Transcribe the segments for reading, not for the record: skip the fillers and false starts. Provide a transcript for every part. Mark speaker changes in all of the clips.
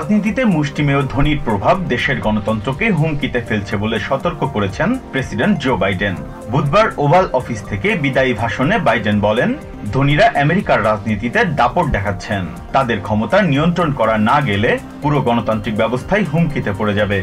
Speaker 1: রাজনীতিতে মুষ্টিমেয় ধনীর প্রভাব দেশের গণতন্ত্রকে হুমকিতে ফেলছে বলে সতর্ক করেছেন প্রেসিডেন্ট জো বাইডেন। বুধবার ওভাল অফিস থেকে বিদায়ী ভাষণে বাইডেন বলেন, ধনীরা আমেরিকার রাজনীতিতে দাপট দেখাচ্ছেন। তাদের ক্ষমতা নিয়ন্ত্রণ করা না গেলে পুরো গণতান্ত্রিক ব্যবস্থাই হুমকিতে পড়ে যাবে।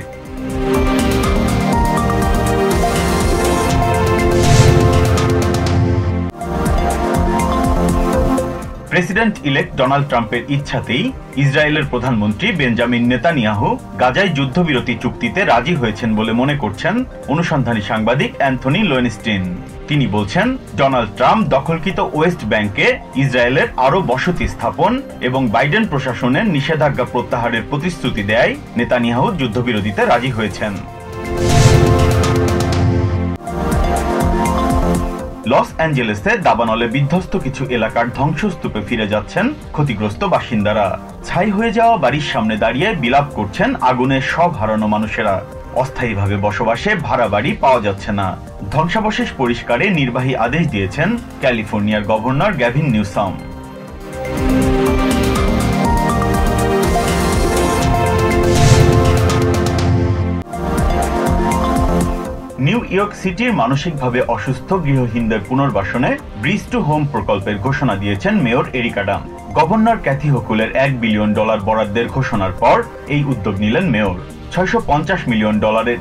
Speaker 1: প্রেসিডেন্ট ইলেক্ট ডোনাল্ড ট্রাম্পের ইচ্ছাতেই ইসরায়েলের প্রধানমন্ত্রী বেঞ্জামিন নেতানিয়াহু গাজায় যুদ্ধবিরতি চুক্তিতে রাজি হয়েছেন বলে মনে করছেন অনুসন্ধানী সাংবাদিক অ্যান্থনি লোয়েনস্টিন। তিনি বলছেন, ডোনাল্ড ট্রাম্প দখলকৃত ওয়েস্ট ব্যাংকে ইসরায়েলের আরও বসতি স্থাপন এবং বাইডেন প্রশাসনের নিষেধাজ্ঞা প্রত্যাহারের প্রতিশ্রুতি দেয় নেতানিয়াহু যুদ্ধবিরতিতে রাজি হয়েছেন। লস অ্যাঞ্জেলেসে দাবানলে বিধ্বস্ত কিছু এলাকার ধ্বংসস্তূপে ফিরে যাচ্ছেন ক্ষতিগ্রস্ত বাসিন্দারা। ছাই হয়ে যাওয়া বাড়ির সামনে দাঁড়িয়ে বিলাপ করছেন আগুনে সব হারানো মানুষেরা। অস্থায়ীভাবে বসবাসে ভাড়া বাড়ি পাওয়া যাচ্ছে না। ধ্বংসাবশেষ পরিষ্কারে নির্বাহী আদেশ দিয়েছেন ক্যালিফোর্নিয়ার governor Gavin Newsom. New York সিটির মানসিকভাবে অসুস্থ গৃহহীনদের পুনর্বাসনে ব্রিজ টু হোম প্রকল্পের ঘোষণা দিয়েছেন mayor Eric Adam. Governor Kathy হোকুলের $1 বিলিয়ন বরাদ্দের ঘোষণার পর এই উদ্যোগ নিলেন মেয়র। $650 মিলিয়ন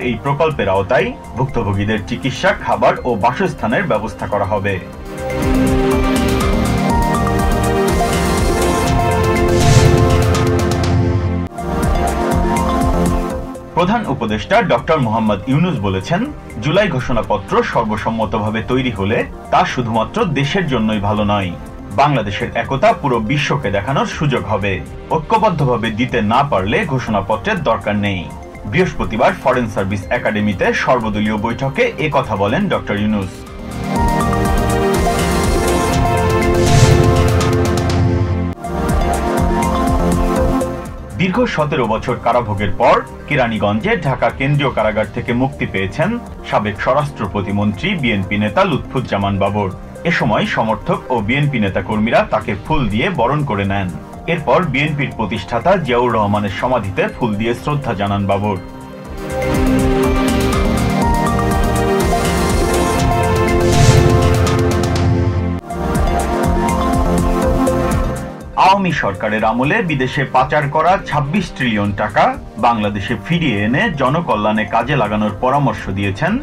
Speaker 1: এই প্রকল্পের আওতায় ভুক্তভোগীদের চিকিৎসা, খাবার ও বাসস্থানের ব্যবস্থা করা হবে। প্রধান উপদেষ্টা ডক্টর মোহাম্মদ ইউনুস বলেছেন, জুলাই ঘোষণাপত্র সর্বসম্মতভাবে তৈরি হলে তা শুধুমাত্র দেশের জন্যই ভালো নয়, বাংলাদেশের একতা পুরো বিশ্বকে দেখানোর সুযোগ হবে। ঐক্যবদ্ধভাবে দিতে না পারলে ঘোষণাপত্রের দরকার নেই। বৃহস্পতিবার ফরেন সার্ভিস একাডেমিতে সর্বদলীয় বৈঠকে একথা বলেন ডক্টর ইউনুস। দীর্ঘ 17 বছর কারাভোগের পর কেরানীগঞ্জে ঢাকা কেন্দ্রীয় কারাগার থেকে মুক্তি পেয়েছেন সাবেক স্বরাষ্ট্র প্রতিমন্ত্রী বিএনপি নেতা লুৎফুজ্জামান বাবর। এ সময় সমর্থক ও বিএনপি নেতাকর্মীরা তাকে ফুল দিয়ে বরণ করে নেন। এরপর বিএনপির প্রতিষ্ঠাতা জিয়াউর রহমানের সমাধিতে ফুল দিয়ে শ্রদ্ধা জানান বাবর। আওয়ামী সরকারের আমলে বিদেশে পাচার করা 26 ট্রিলিয়ন টাকা বাংলাদেশে ফিরিয়ে এনে জনকল্যাণে কাজে লাগানোর পরামর্শ দিয়েছেন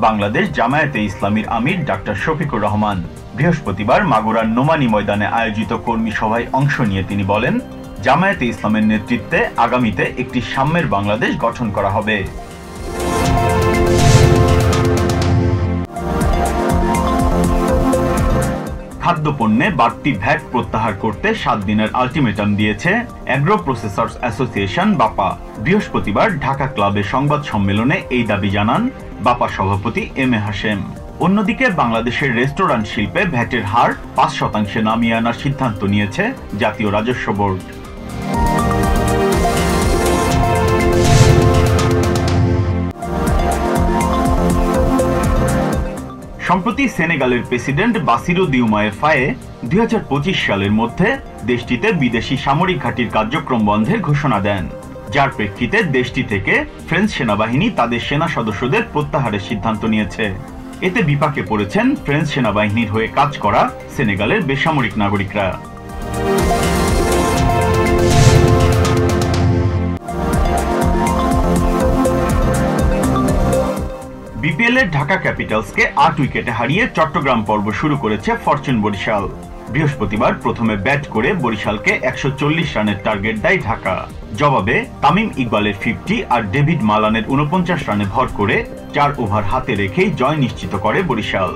Speaker 1: বাংলাদেশ জামায়াতে ইসলামীর আমির ডাক্তার শফিকুর রহমান। বৃহস্পতিবার মাগুরার নোমানী ময়দানে আয়োজিত কর্মী সভায় অংশ নিয়ে তিনি বলেন, জামায়াতে ইসলামের নেতৃত্বে আগামীতে একটি সাম্যের বাংলাদেশ গঠন করা হবে। খাদ্যপণ্যে বাড়তি ভ্যাট প্রত্যাহার করতে 7 দিনের আলটিমেটাম দিয়েছে অ্যাগ্রো প্রসেসর্স অ্যাসোসিয়েশন বাপা। বৃহস্পতিবার ঢাকা ক্লাবে সংবাদ সম্মেলনে এই দাবি জানান বাপা সভাপতি এম এ হাশেম। অন্যদিকে বাংলাদেশের রেস্টুরেন্ট শিল্পে ভ্যাটের হার 5% নামিয়ে আনার সিদ্ধান্ত নিয়েছে জাতীয় রাজস্ব বোর্ড। সম্প্রতি সেনেগালের প্রেসিডেন্ট বাসিরু দিউমায়ে ফায়ে 2025 সালের মধ্যে দেশটিতে বিদেশি সামরিক ঘাঁটির কার্যক্রম বন্ধের ঘোষণা দেন, যার প্রেক্ষিতে দেশটি থেকে ফ্রেঞ্চ সেনাবাহিনী তাদের সেনা সদস্যদের প্রত্যাহারের সিদ্ধান্ত নিয়েছে। এতে বিপাকে পড়েছেন ফ্রেঞ্চ সেনাবাহিনীর হয়ে কাজ করা সেনেগালের বেসামরিক নাগরিকরা। বিপিএল এর ঢাকা ক্যাপিটালসকে 8 উইকেটে হারিয়ে চট্টগ্রাম পর্ব শুরু করেছে ফরচুন বরিশাল। বৃহস্পতিবার প্রথমে ব্যাট করে বরিশালকে 140 রানের টার্গেট দেয় ঢাকা। জবাবে তামিম ইকবালের 50 আর ডেভিড মালানের 49 রানে ভর করে 4 ওভার হাতে রেখেই জয় নিশ্চিত করে বরিশাল।